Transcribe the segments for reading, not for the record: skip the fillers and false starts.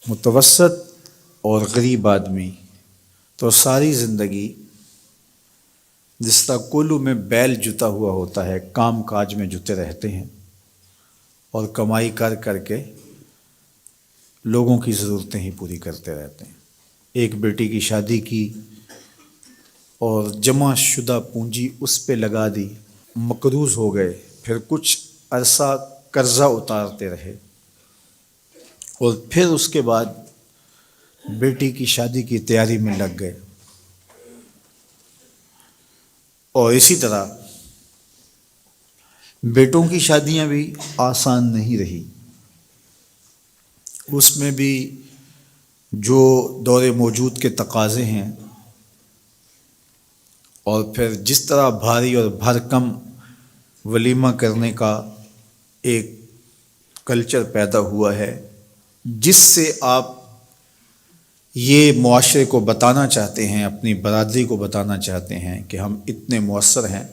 متوسط اور غریب آدمی تو ساری زندگی جس طرح کولو میں بیل جتا ہوا ہوتا ہے، کام کاج میں جتے رہتے ہیں اور کمائی کر کر کے لوگوں کی ضرورتیں ہی پوری کرتے رہتے ہیں۔ ایک بیٹی کی شادی کی اور جمع شدہ پونجی اس پہ لگا دی، مقروض ہو گئے، پھر کچھ عرصہ قرضہ اتارتے رہے اور پھر اس کے بعد بیٹی کی شادی کی تیاری میں لگ گئے۔ اور اسی طرح بیٹوں کی شادیاں بھی آسان نہیں رہی، اس میں بھی جو دور موجود کے تقاضے ہیں اور پھر جس طرح بھاری اور بھرکم ولیمہ کرنے کا ایک کلچر پیدا ہوا ہے، جس سے آپ یہ معاشرے کو بتانا چاہتے ہیں، اپنی برادری کو بتانا چاہتے ہیں کہ ہم اتنے مؤثر ہیں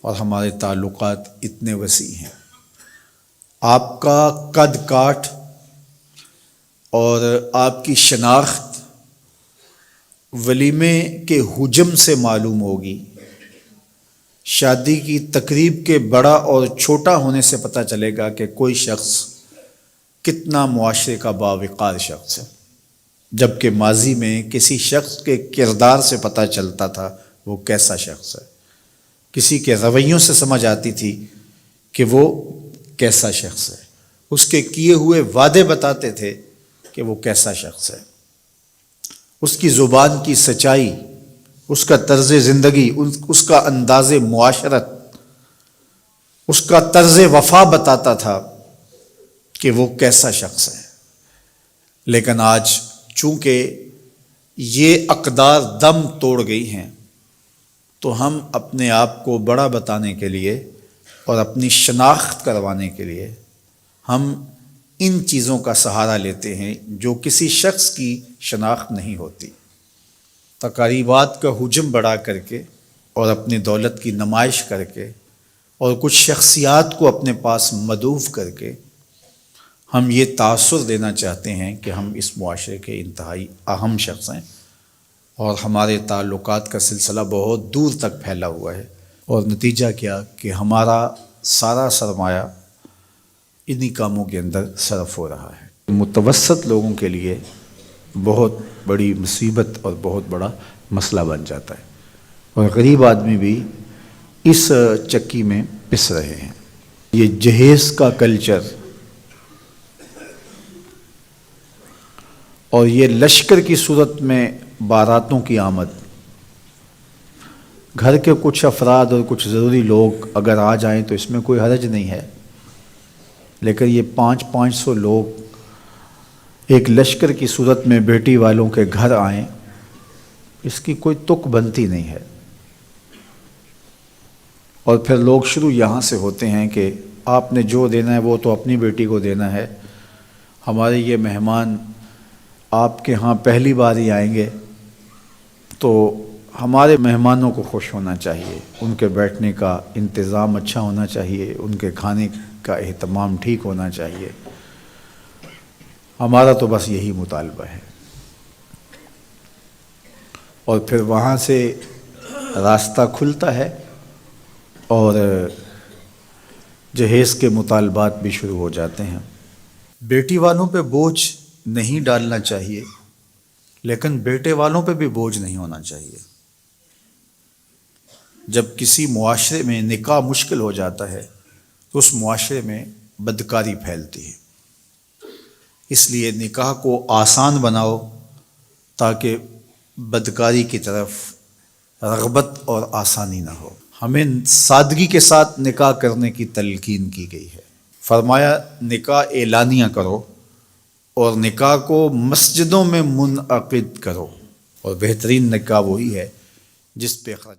اور ہمارے تعلقات اتنے وسیع ہیں۔ آپ کا قد کاٹ اور آپ کی شناخت ولیمے کے حجم سے معلوم ہوگی، شادی کی تقریب کے بڑا اور چھوٹا ہونے سے پتہ چلے گا کہ کوئی شخص کتنا معاشرے کا باوقار شخص ہے، جبکہ ماضی میں کسی شخص کے کردار سے پتہ چلتا تھا وہ کیسا شخص ہے، کسی کے رویوں سے سمجھ آتی تھی کہ وہ کیسا شخص ہے، اس کے کیے ہوئے وعدے بتاتے تھے کہ وہ کیسا شخص ہے، اس کی زبان کی سچائی، اس کا طرز زندگی، اس کا انداز معاشرت، اس کا طرز وفا بتاتا تھا کہ وہ کیسا شخص ہے۔ لیکن آج چونکہ یہ اقدار دم توڑ گئی ہیں تو ہم اپنے آپ کو بڑا بتانے کے لیے اور اپنی شناخت کروانے کے لیے ہم ان چیزوں کا سہارا لیتے ہیں جو کسی شخص کی شناخت نہیں ہوتی۔ تقریبات کا حجم بڑھا کر کے اور اپنی دولت کی نمائش کر کے اور کچھ شخصیات کو اپنے پاس مدعو کر کے ہم یہ تاثر دینا چاہتے ہیں کہ ہم اس معاشرے کے انتہائی اہم شخص ہیں اور ہمارے تعلقات کا سلسلہ بہت دور تک پھیلا ہوا ہے، اور نتیجہ کیا کہ ہمارا سارا سرمایہ انہی کاموں کے اندر صرف ہو رہا ہے۔ متوسط لوگوں کے لیے بہت بڑی مصیبت اور بہت بڑا مسئلہ بن جاتا ہے، اور غریب آدمی بھی اس چکی میں پس رہے ہیں۔ یہ جہیز کا کلچر اور یہ لشکر کی صورت میں باراتوں کی آمد، گھر کے کچھ افراد اور کچھ ضروری لوگ اگر آ جائیں تو اس میں کوئی حرج نہیں ہے، لیکن یہ 500 لوگ ایک لشکر کی صورت میں بیٹی والوں کے گھر آئیں، اس کی کوئی تک بنتی نہیں ہے۔ اور پھر لوگ شروع یہاں سے ہوتے ہیں کہ آپ نے جو دینا ہے وہ تو اپنی بیٹی کو دینا ہے، ہمارے یہ مہمان آپ کے ہاں پہلی بار ہی آئیں گے تو ہمارے مہمانوں کو خوش ہونا چاہیے، ان کے بیٹھنے کا انتظام اچھا ہونا چاہیے، ان کے کھانے کا اہتمام ٹھیک ہونا چاہیے، ہمارا تو بس یہی مطالبہ ہے۔ اور پھر وہاں سے راستہ کھلتا ہے اور جہیز کے مطالبات بھی شروع ہو جاتے ہیں۔ بیٹی والوں پہ بوجھ نہیں ڈالنا چاہیے، لیکن بیٹے والوں پہ بھی بوجھ نہیں ہونا چاہیے۔ جب کسی معاشرے میں نکاح مشکل ہو جاتا ہے تو اس معاشرے میں بدکاری پھیلتی ہے، اس لیے نکاح کو آسان بناؤ تاکہ بدکاری کی طرف رغبت اور آسانی نہ ہو۔ ہمیں سادگی کے ساتھ نکاح کرنے کی تلقین کی گئی ہے، فرمایا نکاح اعلانیہ کرو اور نکاح کو مسجدوں میں منعقد کرو، اور بہترین نکاح وہی ہے جس پہ خرچ